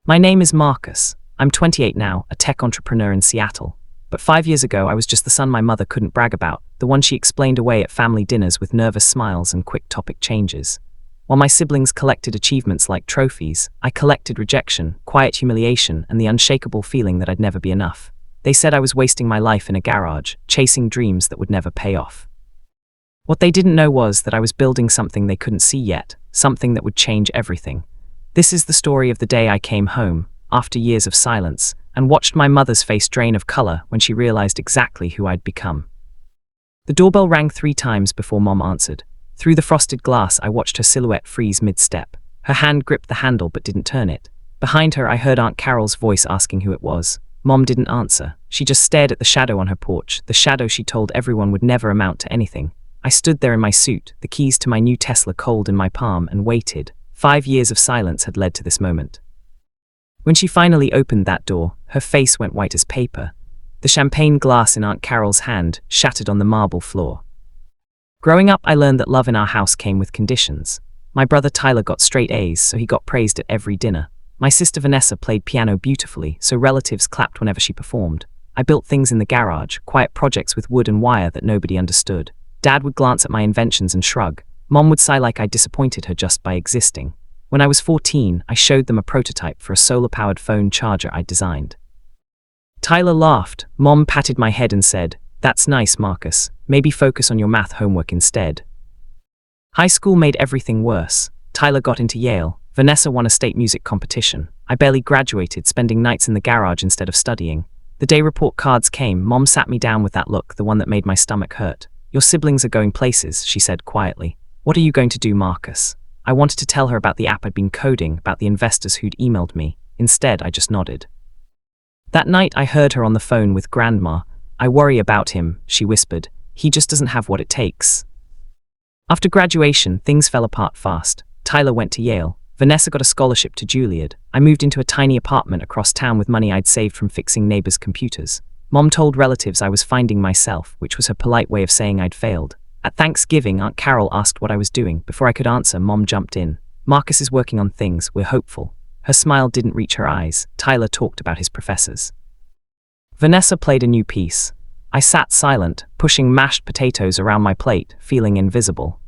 My name is Marcus. I'm 28 now, a tech entrepreneur in Seattle. But 5 years ago, I was just the son my mother couldn't brag about, the one she explained away at family dinners with nervous smiles and quick topic changes. While my siblings collected achievements like trophies, I collected rejection, quiet humiliation, and the unshakable feeling that I'd never be enough. They said I was wasting my life in a garage, chasing dreams that would never pay off. What they didn't know was that I was building something they couldn't see yet, something that would change everything. This is the story of the day I came home, after years of silence, and watched my mother's face drain of color when she realized exactly who I'd become. The doorbell rang 3 times before Mom answered. Through the frosted glass, I watched her silhouette freeze mid-step. Her hand gripped the handle but didn't turn it. Behind her, I heard Aunt Carol's voice asking who it was. Mom didn't answer. She just stared at the shadow on her porch, the shadow she told everyone would never amount to anything. I stood there in my suit, the keys to my new Tesla cold in my palm, and waited. 5 years of silence had led to this moment. When she finally opened that door, her face went white as paper. The champagne glass in Aunt Carol's hand shattered on the marble floor. Growing up, I learned that love in our house came with conditions. My brother Tyler got straight A's, so he got praised at every dinner. My sister Vanessa played piano beautifully, so relatives clapped whenever she performed. I built things in the garage, quiet projects with wood and wire that nobody understood. Dad would glance at my inventions and shrug. Mom would sigh like I disappointed her just by existing. When I was 14, I showed them a prototype for a solar-powered phone charger I'd designed. Tyler laughed. Mom patted my head and said, "That's nice, Marcus. Maybe focus on your math homework instead." High school made everything worse. Tyler got into Yale. Vanessa won a state music competition. I barely graduated, spending nights in the garage instead of studying. The day report cards came. Mom sat me down with that look, the one that made my stomach hurt. "Your siblings are going places," she said quietly. "What are you going to do, Marcus?" I wanted to tell her about the app I'd been coding, about the investors who'd emailed me. Instead, I just nodded. That night, I heard her on the phone with Grandma. "I worry about him," she whispered. "He just doesn't have what it takes." After graduation, things fell apart fast. Tyler went to Yale. Vanessa got a scholarship to Juilliard. I moved into a tiny apartment across town with money I'd saved from fixing neighbors' computers. Mom told relatives I was finding myself, which was her polite way of saying I'd failed. At Thanksgiving, Aunt Carol asked what I was doing. Before I could answer, Mom jumped in. "Marcus is working on things. We're hopeful." Her smile didn't reach her eyes. Tyler talked about his professors. Vanessa played a new piece. I sat silent, pushing mashed potatoes around my plate, feeling invisible.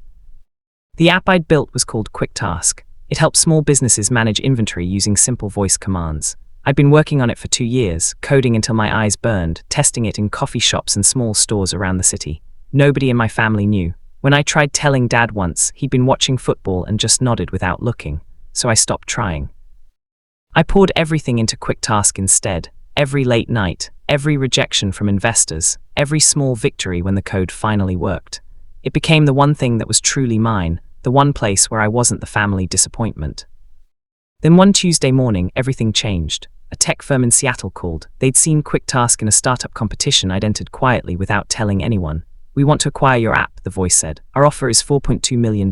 The app I'd built was called Quick Task. It helped small businesses manage inventory using simple voice commands. I'd been working on it for 2 years, coding until my eyes burned, testing it in coffee shops and small stores around the city. Nobody in my family knew. When I tried telling Dad once, he'd been watching football and just nodded without looking, so I stopped trying. I poured everything into Quick Task instead. Every late night, every rejection from investors, every small victory when the code finally worked. It became the one thing that was truly mine, the one place where I wasn't the family disappointment. Then one Tuesday morning, everything changed. A tech firm in Seattle called. They'd seen Quick Task in a startup competition I'd entered quietly without telling anyone. "We want to acquire your app," the voice said. "Our offer is $4.2 million.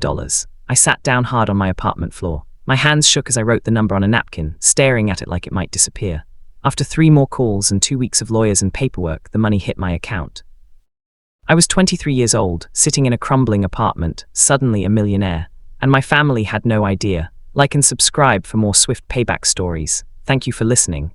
I sat down hard on my apartment floor. My hands shook as I wrote the number on a napkin, staring at it like it might disappear. After 3 more calls and 2 weeks of lawyers and paperwork, the money hit my account. I was 23 years old, sitting in a crumbling apartment, suddenly a millionaire. And my family had no idea. Like and subscribe for more swift payback stories. Thank you for listening.